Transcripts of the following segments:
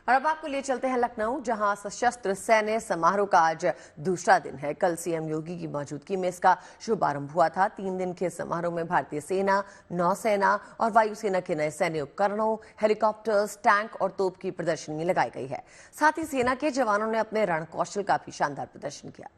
और अब आपको लिए चलते हैं लखनऊ, जहां सशस्त्र सैन्य समारोह का आज दूसरा दिन है। कल सीएम योगी की मौजूदगी में इसका शुभारंभ हुआ था। 3 दिन के समारोह में भारतीय सेना, नौसेना और वायुसेना के नए सैन्य उपकरणों, हेलीकॉप्टर्स, टैंक और तोप की प्रदर्शनी लगाई गई है। साथ ही सेना के जवानों ने अपने रण कौशल का भी शानदार प्रदर्शन किया।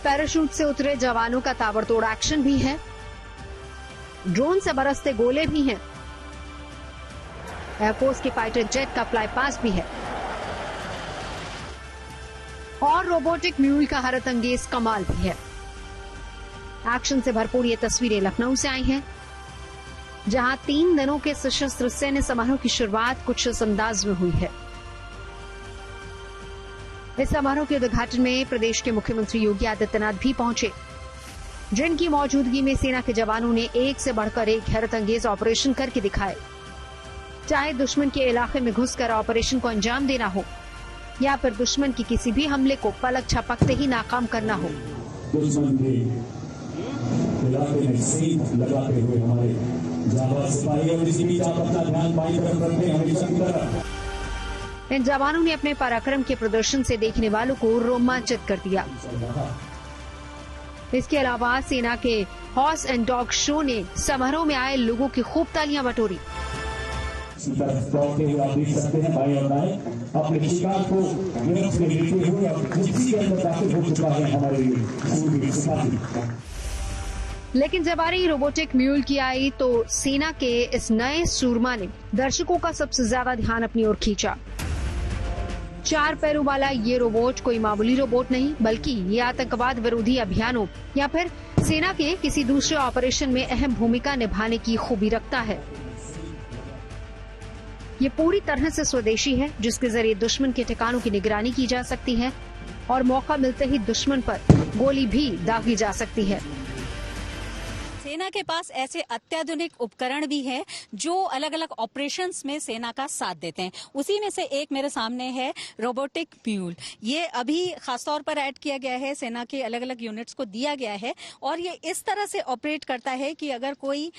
पैराशूट से उतरे जवानों का ताबड़तोड़ एक्शन भी है, ड्रोन से बरसते गोले भी हैं, एयरफोर्स के फाइटर जेट का फ्लाई पास भी है और रोबोटिक म्यूल का हैरत अंगेज कमाल भी है। एक्शन से भरपूर ये तस्वीरें लखनऊ से आई हैं, जहां 3 दिनों के सशस्त्र सैन्य समारोह की शुरुआत कुछ इस अंदाज में हुई है। इस समारोह के उद्घाटन में प्रदेश के मुख्यमंत्री योगी आदित्यनाथ भी पहुंचे, जिनकी मौजूदगी में सेना के जवानों ने एक से बढ़कर एक हैरत अंगेज ऑपरेशन करके दिखाए। चाहे दुश्मन के इलाके में घुसकर ऑपरेशन को अंजाम देना हो या फिर दुश्मन की किसी भी हमले को पलक झपकते ही नाकाम करना हो। दुश्मन के इलाके में सीट लगाते हुए हमारे जाबाज सिपाही और इसी बीच आप अपना ध्यान बाईं तरफ रखते हैं, हमेशा की तरह। इन जवानों ने अपने पराक्रम के प्रदर्शन से देखने वालों को रोमांचित कर दिया। इसके अलावा सेना के हॉर्स एंड डॉग शो ने समारोह में आए लोगों की खूब तालियां बटोरी। आप देख सकते हैं भाई और बहन अपने शिकार को गिरफ्त में लेते हुए जिप्सी के अंदर दाखिल हो चुका है हमारे सिपाही। लेकिन जब आ रही रोबोटिक म्यूल की आई तो सेना के इस नए सूरमा ने दर्शकों का सबसे ज्यादा ध्यान अपनी ओर खींचा। 4 पैरों वाला ये रोबोट कोई मामूली रोबोट नहीं, बल्कि ये आतंकवाद विरोधी अभियानों या फिर सेना के किसी दूसरे ऑपरेशन में अहम भूमिका निभाने की खूबी रखता है। ये पूरी तरह से स्वदेशी है, जिसके जरिए दुश्मन के ठिकानों की निगरानी की जा सकती है और मौका मिलते ही दुश्मन पर गोली भी दागी जा सकती है। सेना के पास ऐसे अत्याधुनिक उपकरण भी हैं जो अलग अलग ऑपरेशंस में सेना का साथ देते हैं। उसी में से एक मेरे सामने है रोबोटिक म्यूल। ये अभी खासतौर पर ऐड किया गया है, सेना के अलग अलग यूनिट्स को दिया गया है और ये इस तरह से ऑपरेट करता है कि अगर कोई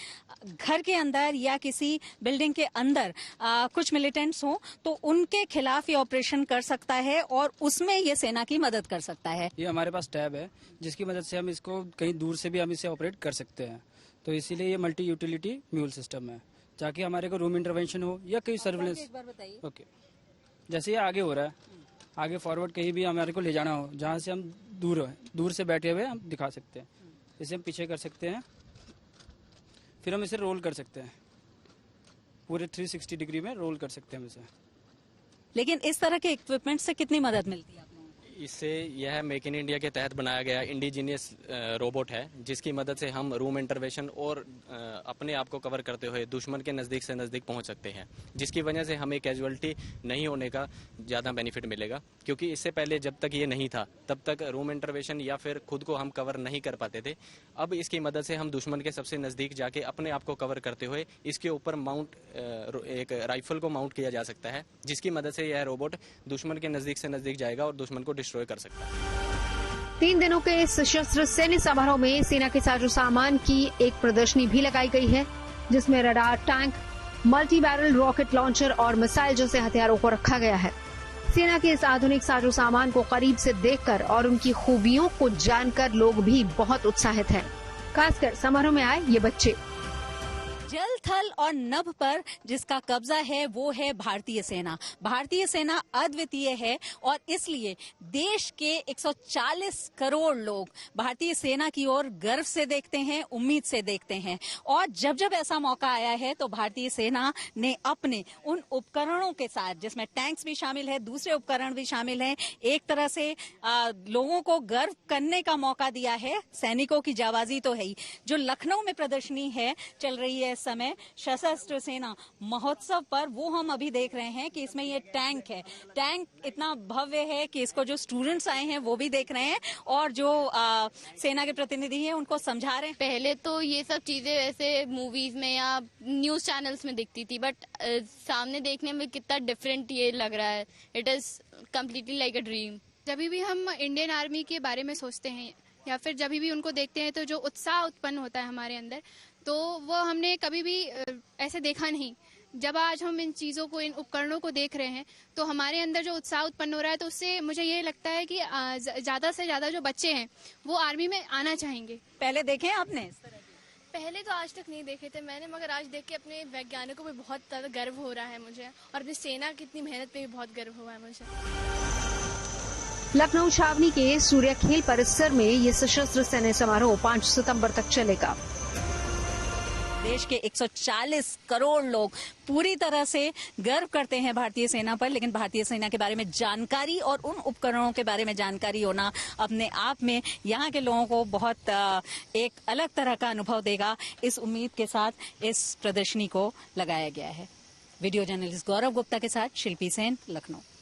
घर के अंदर या किसी बिल्डिंग के अंदर कुछ मिलिटेंट्स हों तो उनके खिलाफ ये ऑपरेशन कर सकता है और उसमें ये सेना की मदद कर सकता है। ये हमारे पास टैब है जिसकी मदद से हम इसको कहीं दूर से भी हम इसे ऑपरेट कर सकते हैं। तो इसीलिए ये मल्टी यूटिलिटी म्यूल सिस्टम है, ताकि हमारे को रूम इंटरवेंशन हो या कहीं सर्विलेंस। एक बार बताइए। ओके, जैसे ये आगे हो रहा है, आगे फॉरवर्ड कहीं भी हमारे को ले जाना हो, जहाँ से हम दूर से बैठे हुए हम दिखा सकते हैं। इसे हम पीछे कर सकते हैं, फिर हम इसे रोल कर सकते हैं, पूरे 360 डिग्री में रोल कर सकते हैं हम इसे। लेकिन इस तरह के इक्विपमेंट से कितनी मदद मिलती है? इससे यह मेक इन इंडिया के तहत बनाया गया इंडिजीनियस रोबोट है, जिसकी मदद से हम रूम इंटरवेंशन और अपने आप को कवर करते हुए दुश्मन के नज़दीक से नज़दीक पहुंच सकते हैं, जिसकी वजह से हमें कैजुअलिटी नहीं होने का ज़्यादा बेनिफिट मिलेगा। क्योंकि इससे पहले जब तक ये नहीं था तब तक रूम इंटरवेंशन या फिर खुद को हम कवर नहीं कर पाते थे। अब इसकी मदद से हम दुश्मन के सबसे नज़दीक जाके अपने आप को कवर करते हुए इसके ऊपर एक राइफल को माउंट किया जा सकता है, जिसकी मदद से यह रोबोट दुश्मन के नज़दीक से नज़दीक जाएगा और दुश्मन को डिस्ट्रॉय कर सकता है। 3 दिनों के इस सशस्त्र सैन्य समारोह में सेना के साजो सामान की एक प्रदर्शनी भी लगाई गई है, जिसमें radar, tank, multi barrel rocket launcher और मिसाइल जैसे हथियारों को रखा गया है। सेना के इस आधुनिक साजो सामान को करीब से देखकर और उनकी खूबियों को जानकर लोग भी बहुत उत्साहित हैं, खासकर समारोह में आए ये बच्चे। जल, थल और नभ पर जिसका कब्जा है वो है भारतीय सेना। भारतीय सेना अद्वितीय है और इसलिए देश के 140 करोड़ लोग भारतीय सेना की ओर गर्व से देखते हैं, उम्मीद से देखते हैं। और जब जब ऐसा मौका आया है तो भारतीय सेना ने अपने उन उपकरणों के साथ, जिसमें टैंक्स भी शामिल है, दूसरे उपकरण भी शामिल हैं, एक तरह से लोगों को गर्व करने का मौका दिया है। सैनिकों की जाबाजी तो है ही। जो लखनऊ में प्रदर्शनी है चल रही है इस समय सशस्त्र सेना महोत्सव पर, वो हम अभी देख रहे हैं कि इसमें ये टैंक है। टैंक इतना भव्य है कि इसको जो स्टूडेंट्स आए हैं वो भी देख रहे हैं और जो सेना के प्रतिनिधि हैं उनको समझा रहे हैं। पहले तो ये सब चीजें वैसे मूवीज में या न्यूज चैनल्स में दिखती थी, बट सामने देखने में कितना डिफरेंट ये लग रहा है। It is completely like a dream. जब भी हम इंडियन आर्मी के बारे में सोचते हैं या फिर जब भी उनको देखते हैं तो जो उत्साह उत्पन्न होता है हमारे अंदर, तो वो हमने कभी भी ऐसे देखा नहीं। जब आज हम इन चीज़ों को, इन उपकरणों को देख रहे हैं तो हमारे अंदर जो उत्साह उत्पन्न हो रहा है, तो उससे मुझे ये लगता है कि ज़्यादा से ज़्यादा जो बच्चे हैं वो आर्मी में आना चाहेंगे। पहले देखे आपने? पहले तो आज तक नहीं देखे थे मैंने, मगर आज देख के अपने वैज्ञानिकों पे बहुत ज़्यादा गर्व हो रहा है मुझे, और अपनी सेना की इतनी मेहनत पे भी बहुत गर्व हुआ है मुझे। लखनऊ छावनी के सूर्य खेल परिसर में ये सशस्त्र सैन्य समारोह 5 सितंबर तक चलेगा। देश के 140 करोड़ लोग पूरी तरह से गर्व करते हैं भारतीय सेना पर, लेकिन भारतीय सेना के बारे में जानकारी और उन उपकरणों के बारे में जानकारी होना अपने आप में यहाँ के लोगों को बहुत एक अलग तरह का अनुभव देगा। इस उम्मीद के साथ इस प्रदर्शनी को लगाया गया है। वीडियो जर्नलिस्ट गौरव गुप्ता के साथ शिल्पी सेन, लखनऊ।